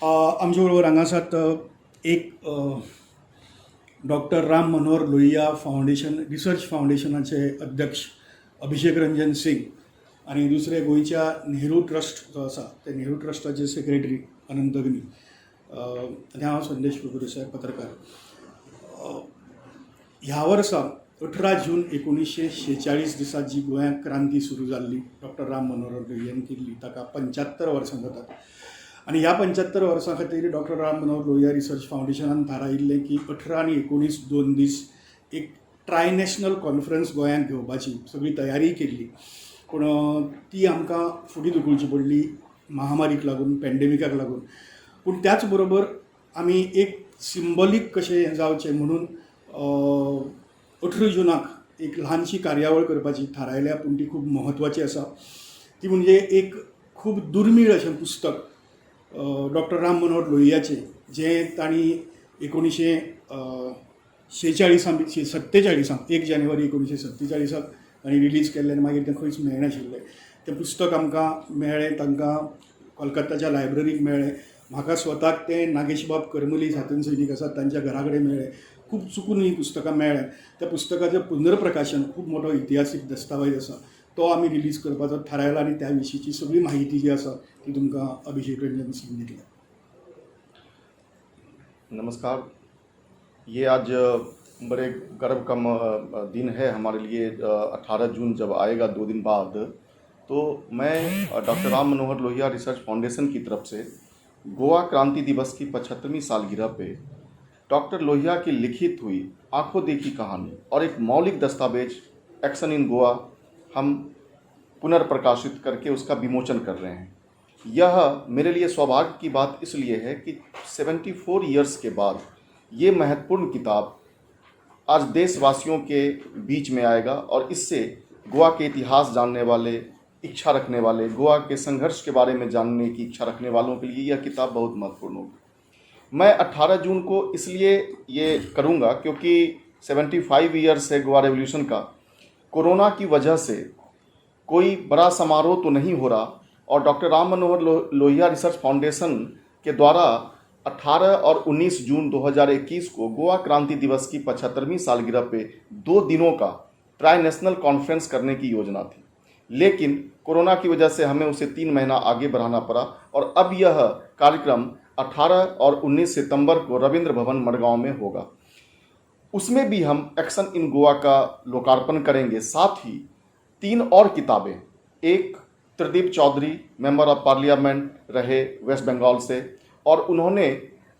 आमच्या बरोबर हांगा आसात एक doctor Ram Manohar Lohia foundation research फावंडेशनाचे अध्यक्ष अभिषेक रंजन सिंग आणि दुसरे गोंयच्या नेहरू ट्रस्ट जो आसा ते नेहरू ट्रस्टाचे सेक्रेटरी अनंत अग्नी आनी हांव संदेश प्रभुदेसाय पत्रकार. ह्या वर्सा 18 जून 1946 दिसा जी गोंयांत क्रांती सुरू जाल्ली डॉक्टर राम मनोहर लोहियान केल्ली ताका 75 वर्सां जातात. आणि ह्या 75 वर्सां खातीर डॉक्टर राम मनोहर लोहिया रिसर्च फावंडेशनान थारायिल्लें की 18 आनी 19 2 दीस एक ट्रायनॅशनल कॉन्फरन्स गोंयांत घेवपाची सगळी तयारी केल्ली. पूण ती आमकां फुडें धुकलची पडली महामारीक लागून, पॅन्डेमिकाक लागून. पूण त्याच बरोबर आमी एक सिंबॉलीक कशें हें जावचें म्हणून 18 जूनाक एक ल्हानशी कार्यावळ करपाची थारायल्या. पूण ती खूब म्हत्वाची आसा. ती म्हणजे एक खूब दुर्मीळ अशें पुस्तक डॉक्टर राम मनोहर लोहियाचें जें तांणी 1947 1 जानेवारी 1947 तांणी रिलीज केल्लें आनी मागीर तें खंयच मेळनाशिल्लें. तें पुस्तक आमकां मेळ्ळें, तांकां कोलकाताच्या लायब्ररीक मेळ्ळें. म्हाका स्वताक तें नागेशबाब करमली स्वातंत्र्य सैनीक आसात तांच्या घरा कडेन मेळ्ळें. खूब चुकून ही पुस्तकां मेळ्ळें. त्या पुस्तकाचें पुनर्प्रकाशन खूब मोठो इतिहासीक दस्तावेज आसा, तो आमी रिलीज करपाचो थारायला आनी त्या विशींची सगळी माहिती जी आसा ती तुमकां अभिषेक रंजन सिंग दितले. नमस्कार. ये आज बड़े गर्व का दिन है हमारे लिए. 18 जून जब आएगा 2 दिन बाद, तो मैं doctor Ram Manohar Lohia research foundation की तरफ से गोवा क्रांति दिवस की 75वीं सालगिरह पे डॉक्टर लोहिया की लिखित हुई आंखों देखी कहानी और एक मौलिक दस्तावेज एक्शन इन गोवा हम पुनर्प्रकाशित करके उसका विमोचन कर रहे हैं. यह मेरे लिए सौभाग्य की बात इसलिए है कि 74 ईयर्स के बाद ये महत्वपूर्ण किताब आज देशवासियों के बीच में आएगा और इससे गोवा के इतिहास जानने वाले, इच्छा रखने वाले, गोवा के संघर्ष के बारे में जानने की इच्छा रखने वालों के लिए यह किताब बहुत महत्वपूर्ण होगी. मैं 18 जून को इसलिए ये करूँगा क्योंकि 75 ईयर्स है गोवा रेवोल्यूशन का. कोरोना की वजह से कोई बड़ा समारोह तो नहीं हो रहा और doctor Ram Manohar Lohia research foundation के द्वारा 18 और 19 जून 2021 को गोवा क्रांति दिवस की 75वीं सालगिरह पे 2 दिनों का ट्राई नेशनल कॉन्फ्रेंस करने की योजना थी. लेकिन कोरोना की वजह से हमें उसे 3 महीना आगे बढ़ाना पड़ा और अब यह कार्यक्रम 18 और 19 सितंबर को रविंद्र भवन मडगांव में होगा. उसमें भी हम एक्शन इन गोवा का लोकार्पण करेंगे. साथ ही 3 और किताबें, एक Tridip Chaudhary member of parliament रहे वेस्ट बंगाल से और उन्होंने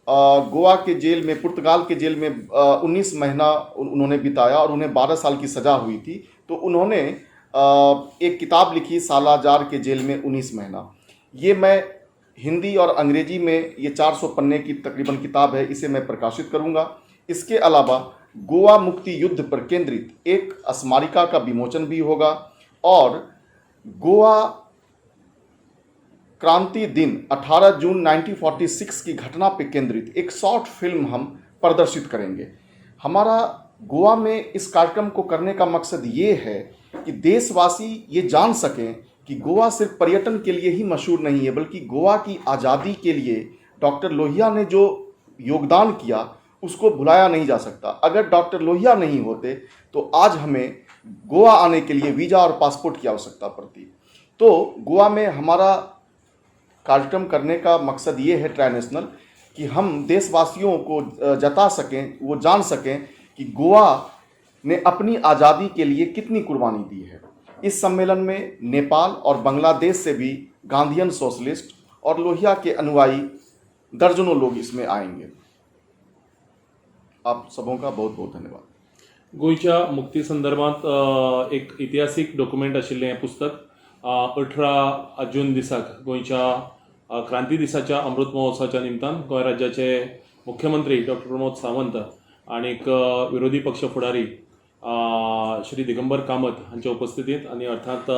गोवा के जेल में, पुर्तगाल के जेल में 19 महीना उन्होंने बिताया और उन्हें 12 साल की सज़ा हुई थी. तो उन्होंने एक किताब लिखी सालाजार के जेल में 19 महीना. ये मैं हिंदी और अंग्रेजी में ये 400 पन्ने की तकरीबन किताब है, इसे मैं प्रकाशित करूँगा. इसके अलावा गोवा मुक्ति युद्ध पर केंद्रित एक स्मारिका का विमोचन भी होगा और गोवा क्रांति दिन 18 जून 1946 की घटना पर केंद्रित एक शॉर्ट फिल्म हम प्रदर्शित करेंगे. हमारा गोवा में इस कार्यक्रम को करने का मकसद ये है कि देशवासी ये जान सकें कि गोवा सिर्फ पर्यटन के लिए ही मशहूर नहीं है, बल्कि गोवा की आज़ादी के लिए डॉक्टर लोहिया ने जो योगदान किया उसको भुलाया नहीं जा सकता. अगर डॉक्टर लोहिया नहीं होते तो आज हमें गोवा आने के लिए वीज़ा और पासपोर्ट की आवश्यकता पड़ती. तो गोवा में हमारा कार्यक्रम करने का मकसद ये है ट्राई नेशनल कि हम देशवासियों को जता सकें, वो जान सकें कि गोवा ने अपनी आज़ादी के लिए कितनी कुर्बानी दी है. इस सम्मेलन में नेपाल और बांग्लादेश से भी गांधीयन सोशलिस्ट और लोहिया के अनुयायी दर्जनों लोग इसमें आएंगे. आप सबों का बहुत बहुत धन्यवाद. गोयच्या मुक्ती संदर्भात एक ऐतिहासिक डॉक्युमेंट आशिल्लें हें पुस्तक 18 जून दिसाक गोंयच्या क्रांती दिसाच्या अमृत महोत्सवाच्या निमतान गोंय राज्याचे मुख्यमंत्री डॉक्टर प्रमोद सावंत आनीक विरोधी पक्ष फुडारी श्री दिगंबर कामत हांच्या उपस्थितीत आनी अर्थात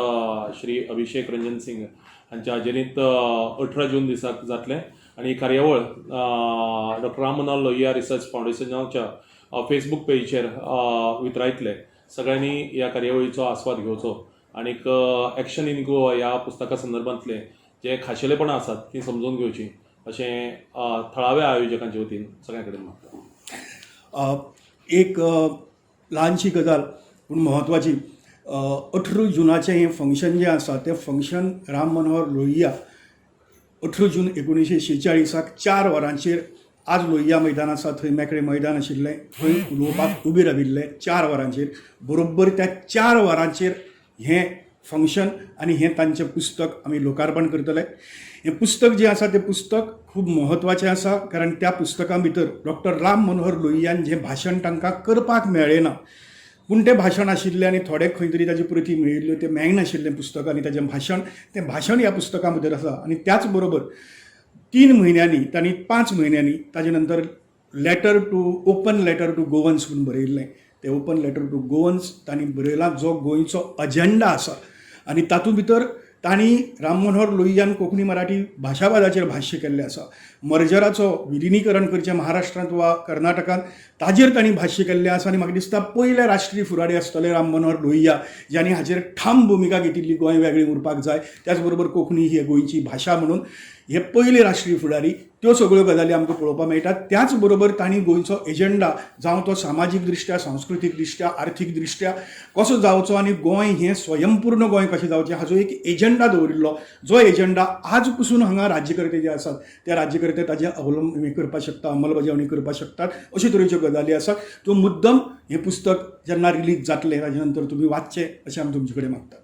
श्री अभिषेक रंजन सिंग हांच्या हाजेरींत 18 जून दिसाक जातलें. आनी ही कार्यावळ डॉक्टर राम मनोहर लोहिया रिसर्च फाउंडेशनाच्या फेसबूक पेजीचेर वितरायतले. सगळ्यांनी ह्या कार्यावळीचो आस्वाद घेवचो आनीक एक्शन इन गोवा ह्या पुस्तका संदर्भांतले जे खाशेलेपणां आसात ती समजून घेवची अशें थळाव्या आयोजकांचे वतीन सगळ्यां कडेन मागता. एक ल्हानशी गजाल पूण म्हत्वाची. 18 जुनाचें हें फंक्शन जें आसा तें फंक्शन राम मनोहर लोहिया 18 जून 1946 4 वरांचेर आज लोहिया मैदान आसा थंय मेकळें मैदान आशिल्लें थंय उलोवपाक उबे राविल्ले 4 वरांचेर. बरोबर त्या 4 वरांचेर हें फंक्शन आनी हें तांचें पुस्तक आमी लोकार्पण करतले. हें पुस्तक जें आसा तें पुस्तक खूब म्हत्वाचें आसा कारण त्या पुस्तका भितर डॉक्टर राम मनोहर लोहियान जें भाशण तांकां करपाक मेळ्ळें ना पूण तें भाशण आशिल्लें आनी थोडे खंय तरी ताज्यो प्रती मेळिल्ल्यो तें मेळनाशिल्लें पुस्तक आनी ताचें भाशण तें भाशण ह्या पुस्तका भितर आसा. आनी त्याच बरोबर 3 म्हयन्यांनी तांणी 5 म्हयन्यांनी ताजे नंतर ओपन लेटर टू गोवन्स म्हणून बरयल्लें. तें ओपन लेटर टू गोवन्स तांणी बरयलां जो गोंयचो अजेंडा आसा आनी तातूंत भितर तांणी राम मनोहर लोहियान कोंकणी मराठी भाशावादाचेर भाश्य केल्लें आसा. मर्जराचो विलिनीकरण करचें महाराष्ट्रांत वा कर्नाटकांत ताजेर तांणी भाश्य केल्लें आसा आनी म्हाका दिसता पयले राष्ट्रीय फुडारी आसतले राम मनोहर लोहिया ज्यांनी हाचेर ठाम भुमिका घेतिल्ली गोंय वेगळें उरपाक जाय. त्याच बरोबर कोंकणी ही गोंयची भाशा म्हणून हे पयले राष्ट्रीय फुडारी त्यो सगळ्यो गजाली आमकां पळोवपाक मेळटात. त्याच बरोबर तांणी गोंयचो एजेंडा जावं तो सामाजीक दृश्ट्या सांस्कृतीक दृश्ट्या आर्थीक दृश्ट्या कसो जावचो आनी गोंय हें स्वयंपूर्ण गोंय कशें जावचें हाचो एक एजेंडा दवरिल्लो. जो एजेंडा आज पसून हांगा राज्यकर्ते जे आसात ते राज्यकर्ते ताजें करपाक शकता अंमलबजावणी करपाक शकतात अशे तरेच्यो गजाली आसात. त्यो मुद्दम हें पुस्तक जेन्ना रिलीज जातलें ताजे नंतर तुमी वाचचें अशें आमी तुमचे कडेन मागतात.